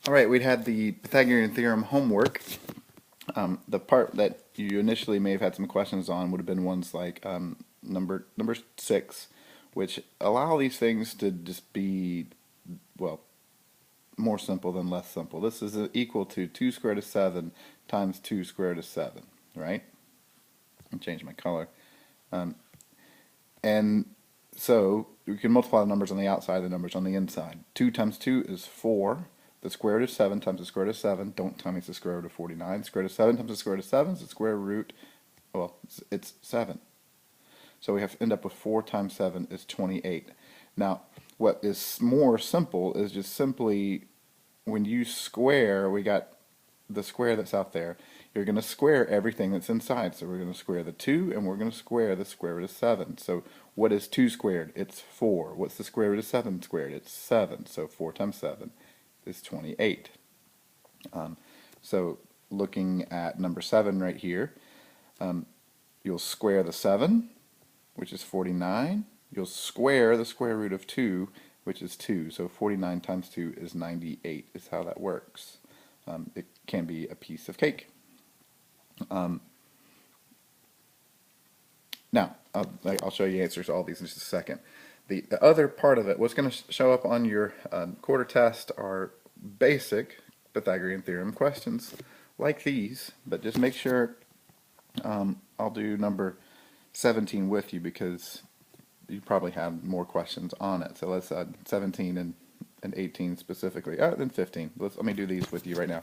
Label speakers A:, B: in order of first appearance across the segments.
A: All right, we'd had the Pythagorean theorem homework. The part that you initially may have had some questions on would have been ones like number 6, which allow these things to just be, well, more simple than less simple. This is equal to 2 squared root of 7 times 2 squared root of 7, right? I'll change my color. And so we can multiply the numbers on the outside, the numbers on the inside. 2 times 2 is 4. The square root of 7 times the square root of 7. Don't tell me it's the square root of 49. Square root of 7 times the square root of 7 is the square root, well, it's 7. So we have to end up with 4 times 7 is 28. Now, what is more simple is just simply when you square, we got the square that's out there. You're going to square everything that's inside. So we're going to square the 2 and we're going to square the square root of 7. So what is 2 squared? It's 4. What's the square root of 7 squared? It's 7. So 4 times 7 is 28. So looking at number 7 right here, you'll square the 7, which is 49. You'll square the square root of 2, which is 2. So 49 times 2 is 98 is how that works. It can be a piece of cake. Now, I'll show you answers to all these in just a second. The other part of it, what's going to show up on your quarter test are basic Pythagorean theorem questions like these, but just make sure I'll do number 17 with you because you probably have more questions on it. So let's 17 and 18 specifically, then 15. Let me do these with you right now.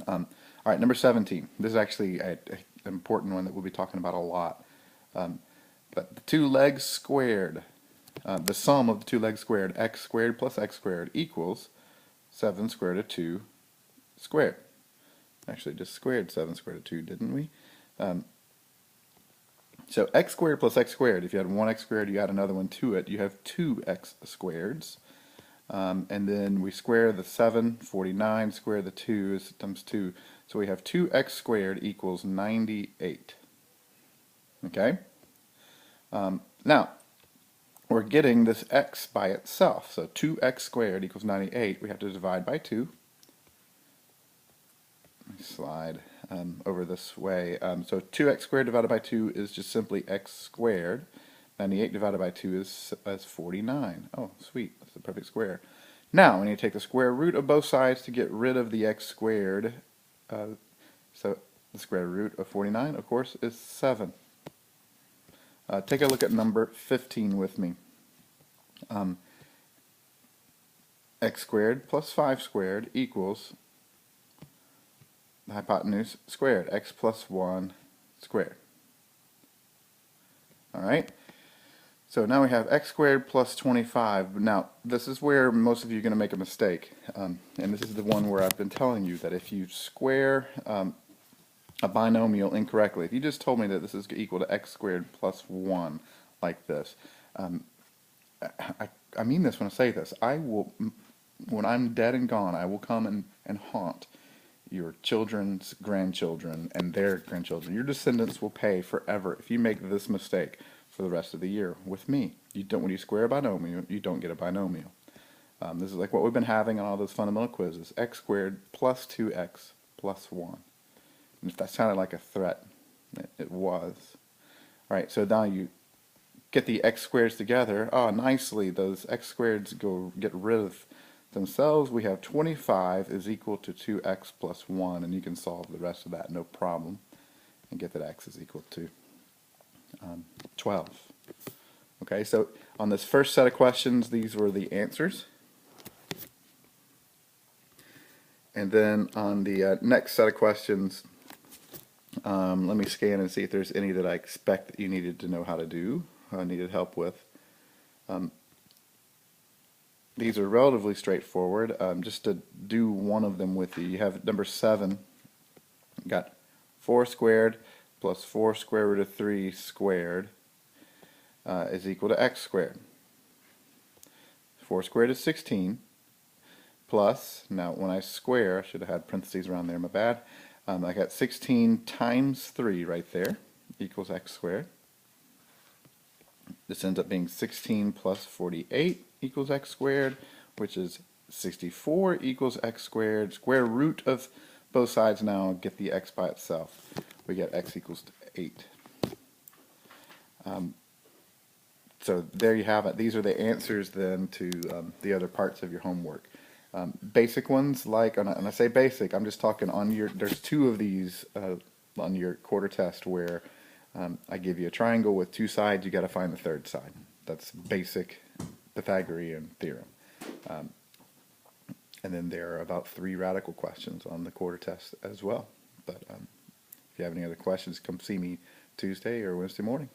A: All right, number 17. This is actually an important one that we'll be talking about a lot. But the 2 legs squared, the sum of the 2 legs squared, x squared plus x squared equals 7 squared root of 2 squared. Actually just squared 7 squared root of 2, didn't we? So x squared plus x squared, if you had one x squared, you add another one to it, you have 2x squareds. And then we square the 7, 49, square the 2 is times 2. So we have 2x squared equals 98. Okay? Now, we're getting this x by itself. So 2x squared equals 98. We have to divide by 2. Let me slide over this way. So 2x squared divided by 2 is just simply x squared. 98 divided by 2 is 49. Oh, sweet. That's the perfect square. Now, we need to take the square root of both sides to get rid of the x squared. So the square root of 49, of course, is 7. Take a look at number 15 with me. X squared plus 5 squared equals the hypotenuse squared, x plus 1 squared. Alright, so now we have x squared plus 25. Now, this is where most of you are going to make a mistake. And this is the one where I've been telling you that if you square a binomial incorrectly, if you just told me that this is equal to x squared plus 1 like this, I mean this when I say this. I will, when I'm dead and gone, I will come and haunt your children's grandchildren and their grandchildren. Your descendants will pay forever if you make this mistake for the rest of the year with me. You don't, when you square a binomial, you don't get a binomial. This is like what we've been having on all those fundamental quizzes. X squared plus 2x plus 1. And if that sounded like a threat, it was. Alright, so now you get the x squareds together. Oh, nicely, those x squareds get rid of themselves. We have 25 is equal to 2x plus 1, and you can solve the rest of that no problem and get that x is equal to 12. Okay, so on this first set of questions, these were the answers. And then on the next set of questions, let me scan and see if there's any that I expect that you needed to know how to do, needed help with. These are relatively straightforward. Just to do one of them with you, you have number 7, got 4 squared plus 4 square root of 3 squared is equal to x squared. 4 squared is 16 plus, now when I square, I should have had parentheses around there, my bad. I got 16 times 3 right there equals x squared. This ends up being 16 plus 48 equals x squared, which is 64 equals x squared. Square root of both sides now, get the x by itself. We get x equals 8. So there you have it. These are the answers then to the other parts of your homework. Basic ones like, and I say basic, I'm just talking on your, there's 2 of these on your quarter test where I give you a triangle with 2 sides, you got to find the third side. That's basic Pythagorean theorem. And then there are about 3 radical questions on the quarter test as well. But if you have any other questions, come see me Tuesday or Wednesday morning.